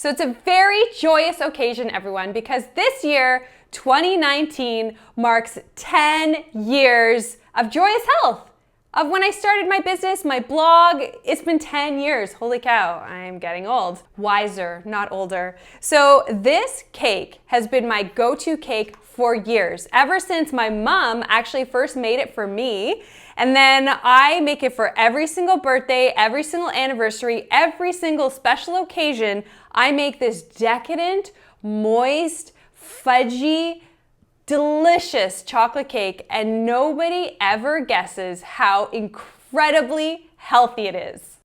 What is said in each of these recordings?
So it's a very joyous occasion, everyone, because this year, 2019, marks 10 years of joyous health. Of when I started my business, my blog, it's been 10 years. Holy cow, I'm getting old. Wiser, not older. So this cake has been my go-to cake for years, ever since my mom actually first made it for me. And then I make it for every single birthday, every single anniversary, every single special occasion. I make this decadent, moist, fudgy, delicious chocolate cake, and nobody ever guesses how incredibly healthy it is.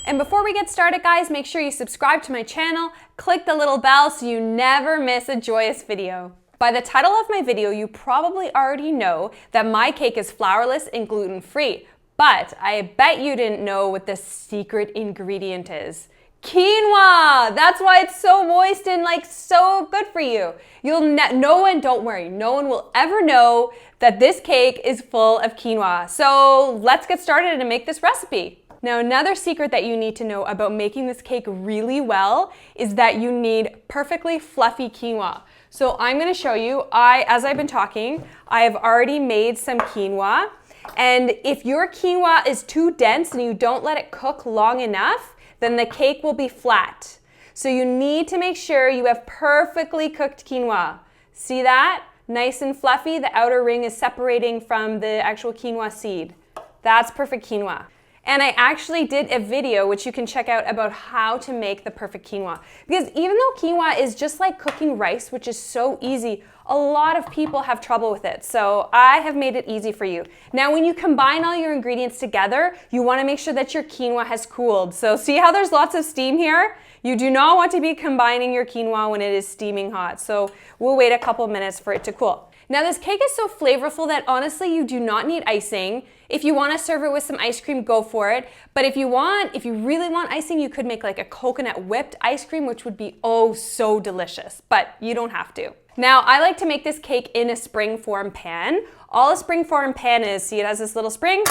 And before we get started, guys, make sure you subscribe to my channel, click the little bell so you never miss a joyous video. By the title of my video, you probably already know that my cake is flourless and gluten-free, but I bet you didn't know what the secret ingredient is. Quinoa! That's why it's so moist and so good for you. Don't worry, no one will ever know that this cake is full of quinoa. So let's get started and make this recipe. Now, another secret that you need to know about making this cake really well is that you need perfectly fluffy quinoa. So I'm gonna show you, as I've been talking, I have already made some quinoa. And if your quinoa is too dense and you don't let it cook long enough, then the cake will be flat. So you need to make sure you have perfectly cooked quinoa. See that? Nice and fluffy. The outer ring is separating from the actual quinoa seed. That's perfect quinoa. And I actually did a video, which you can check out, about how to make the perfect quinoa. Because even though quinoa is just like cooking rice, which is so easy, a lot of people have trouble with it. So I have made it easy for you. Now, when you combine all your ingredients together, you want to make sure that your quinoa has cooled. So see how there's lots of steam here? You do not want to be combining your quinoa when it is steaming hot. So we'll wait a couple minutes for it to cool. Now, this cake is so flavorful that honestly, you do not need icing. If you want to serve it with some ice cream, go for it. But if you really want icing, you could make like a coconut whipped ice cream, which would be oh so delicious, but you don't have to. Now, I like to make this cake in a spring form pan. All a spring form pan is, see, it has this little spring,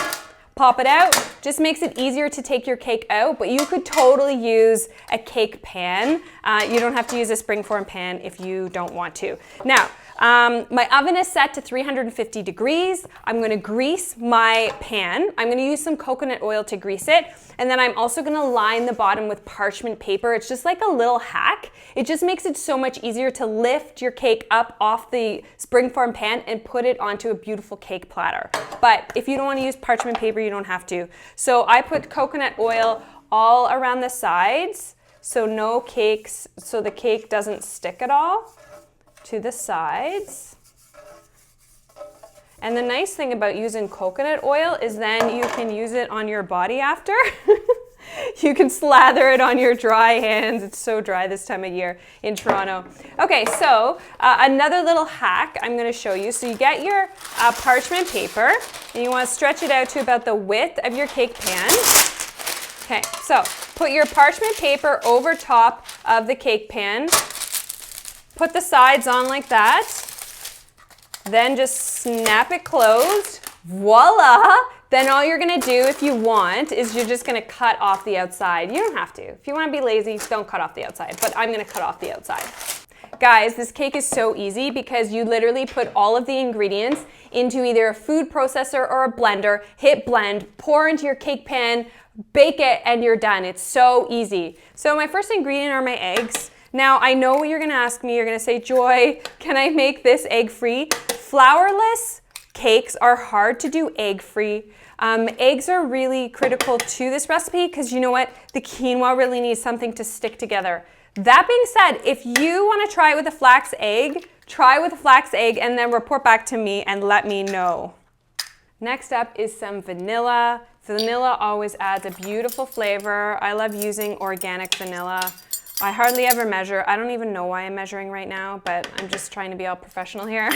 pop it out, just makes it easier to take your cake out, but you could totally use a cake pan. You don't have to use a spring form pan if you don't want to. Now, my oven is set to 350 degrees. I'm gonna grease my pan. I'm gonna use some coconut oil to grease it. And then I'm also gonna line the bottom with parchment paper. It's just like a little hack. It just makes it so much easier to lift your cake up off the springform pan and put it onto a beautiful cake platter. But if you don't wanna use parchment paper, you don't have to. So I put coconut oil all around the sides so the cake doesn't stick at all. To the sides. And the nice thing about using coconut oil is then you can use it on your body after. You can slather it on your dry hands. It's so dry this time of year in Toronto. Okay, so another little hack I'm going to show you. So you get your parchment paper and you want to stretch it out to about the width of your cake pan. Okay, so put your parchment paper over top of the cake pan. Put the sides on like that, then just snap it closed, voila! Then all you're gonna do if you want is you're just gonna cut off the outside. You don't have to. If you wanna be lazy, don't cut off the outside, but I'm gonna cut off the outside. Guys, this cake is so easy because you literally put all of the ingredients into either a food processor or a blender, hit blend, pour into your cake pan, bake it, and you're done. It's so easy. So my first ingredient are my eggs. Now, I know what you're gonna ask me. You're gonna say, Joy, can I make this egg-free? Flourless cakes are hard to do egg-free. Eggs are really critical to this recipe because you know what? The quinoa really needs something to stick together. That being said, if you wanna try it with a flax egg, try with a flax egg and then report back to me and let me know. Next up is some vanilla. Vanilla always adds a beautiful flavor. I love using organic vanilla. I hardly ever measure. I don't even know why I'm measuring right now, but I'm just trying to be all professional here.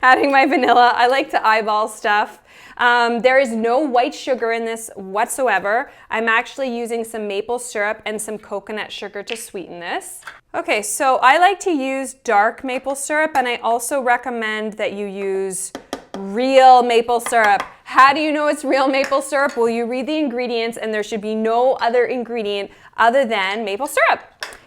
Adding my vanilla. I like to eyeball stuff. There is no white sugar in this whatsoever. I'm actually using some maple syrup and some coconut sugar to sweeten this. Okay, so I like to use dark maple syrup, and I also recommend that you use real maple syrup. How do you know it's real maple syrup? Well, you read the ingredients and there should be no other ingredient other than maple syrup.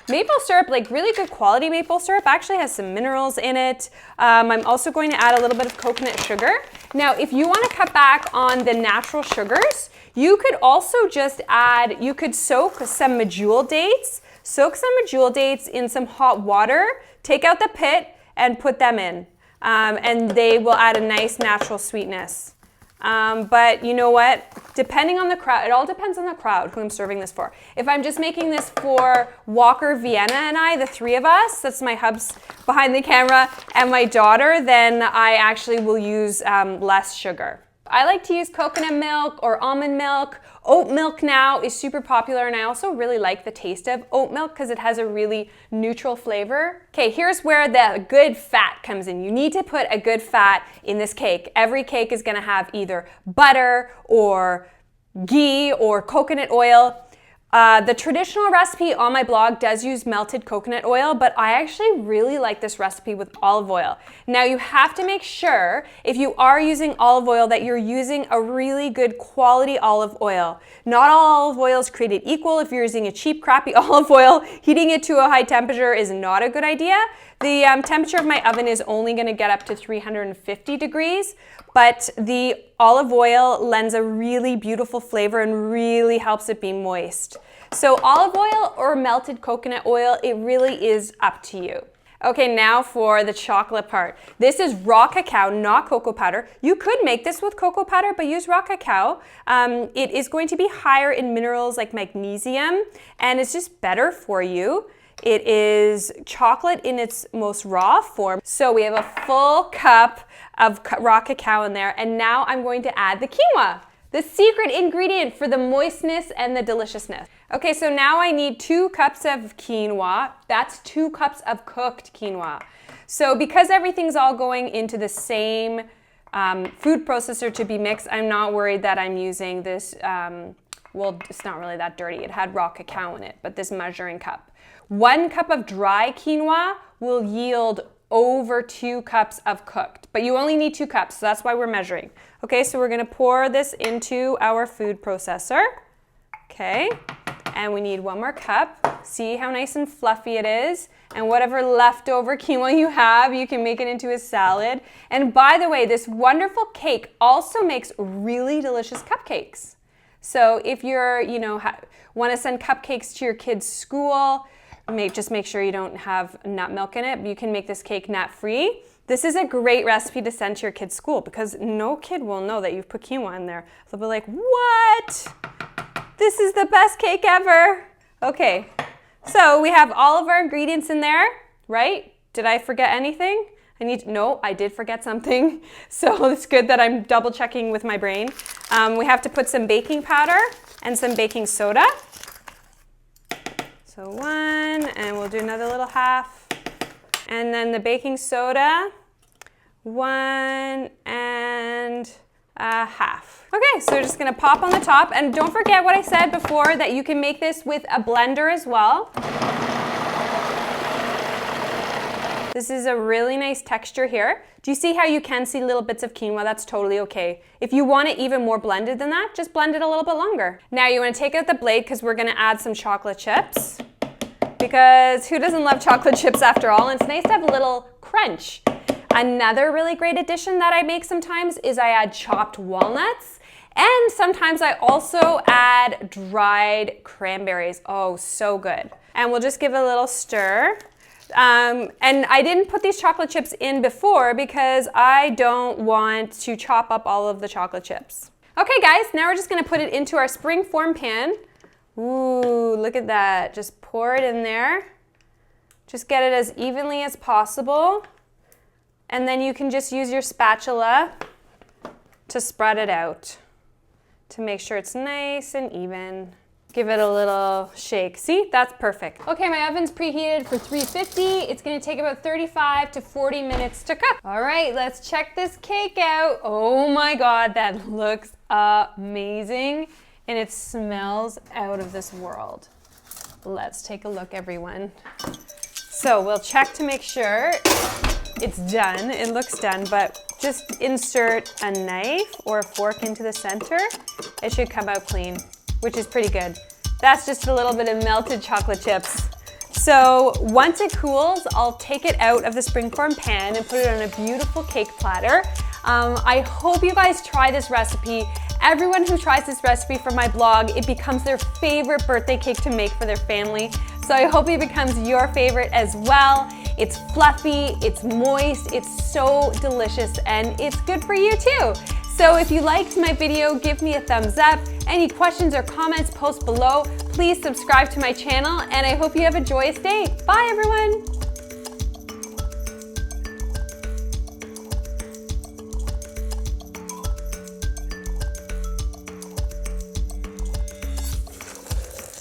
Maple syrup, like really good quality maple syrup, actually has some minerals in it. I'm also going to add a little bit of coconut sugar. Now, if you want to cut back on the natural sugars, you could also just add, you could soak some medjool dates. Soak some medjool dates in some hot water, take out the pit, and put them in. And they will add a nice natural sweetness. But you know what? Depending on the crowd, it all depends on the crowd who I'm serving this for. If I'm just making this for Walker, Vienna, and I, the three of us, that's my hubs behind the camera, and my daughter, then I actually will use less sugar. I like to use coconut milk or almond milk. Oat milk now is super popular, and I also really like the taste of oat milk because it has a really neutral flavor. Okay, here's where the good fat comes in. You need to put a good fat in this cake. Every cake is gonna have either butter or ghee or coconut oil. The traditional recipe on my blog does use melted coconut oil, but I actually really like this recipe with olive oil. Now you have to make sure, if you are using olive oil, that you're using a really good quality olive oil. Not all olive oil is created equal. If you're using a cheap, crappy olive oil, heating it to a high temperature is not a good idea. The temperature of my oven is only going to get up to 350 degrees, but the olive oil lends a really beautiful flavor and really helps it be moist. So olive oil or melted coconut oil, it really is up to you. Okay, now for the chocolate part. This is raw cacao, not cocoa powder. You could make this with cocoa powder, but use raw cacao. It is going to be higher in minerals like magnesium, and it's just better for you. It is chocolate in its most raw form. So we have a full cup of raw cacao in there, and now I'm going to add the quinoa, the secret ingredient for the moistness and the deliciousness. Okay, so now I need 2 cups of quinoa. That's 2 cups of cooked quinoa. So because everything's all going into the same food processor to be mixed, I'm not worried that I'm using this, well, it's not really that dirty. It had raw cacao in it, but this measuring cup. 1 cup of dry quinoa will yield over 2 cups of cooked, but you only need 2 cups, so that's why we're measuring. Okay, so we're gonna pour this into our food processor. Okay, and we need 1 more cup. See how nice and fluffy it is? And whatever leftover quinoa you have, you can make it into a salad. And by the way, this wonderful cake also makes really delicious cupcakes. So if you're, you know, want to send cupcakes to your kids' school, just make sure you don't have nut milk in it. You can make this cake nut-free. This is a great recipe to send to your kids' school because no kid will know that you've put quinoa in there. They'll be like, what? This is the best cake ever. Okay, so we have all of our ingredients in there, right? Did I forget anything? No, I did forget something. So it's good that I'm double checking with my brain. We have to put some baking powder and some baking soda. So 1, and we'll do another little half. And then the baking soda, 1 and a half. Okay, so we're just gonna pop on the top. And don't forget what I said before, that you can make this with a blender as well. This is a really nice texture here. Do you see how you can see little bits of quinoa? That's totally okay. If you want it even more blended than that, just blend it a little bit longer. Now you want to take out the blade because we're going to add some chocolate chips. Because who doesn't love chocolate chips after all? And it's nice to have a little crunch. Another really great addition that I make sometimes is I add chopped walnuts. And sometimes I also add dried cranberries. Oh, so good. And we'll just give it a little stir. And I didn't put these chocolate chips in before because I don't want to chop up all of the chocolate chips. Okay guys, now we're just gonna put it into our springform pan. Ooh, look at that. Just pour it in there. Just get it as evenly as possible. And then you can just use your spatula to spread it out to make sure it's nice and even. Give it a little shake. See, that's perfect. Okay, my oven's preheated for 350. It's gonna take about 35 to 40 minutes to cook. All right, let's check this cake out. Oh my God, that looks amazing. And it smells out of this world. Let's take a look, everyone. So we'll check to make sure it's done. It looks done, but just insert a knife or a fork into the center. It should come out clean, which is pretty good. That's just a little bit of melted chocolate chips. So once it cools, I'll take it out of the springform pan and put it on a beautiful cake platter. I hope you guys try this recipe. Everyone who tries this recipe from my blog, it becomes their favorite birthday cake to make for their family. So I hope it becomes your favorite as well. It's fluffy, it's moist, it's so delicious, and it's good for you too. So if you liked my video, give me a thumbs up. Any questions or comments, post below. Please subscribe to my channel, and I hope you have a joyous day. Bye, everyone.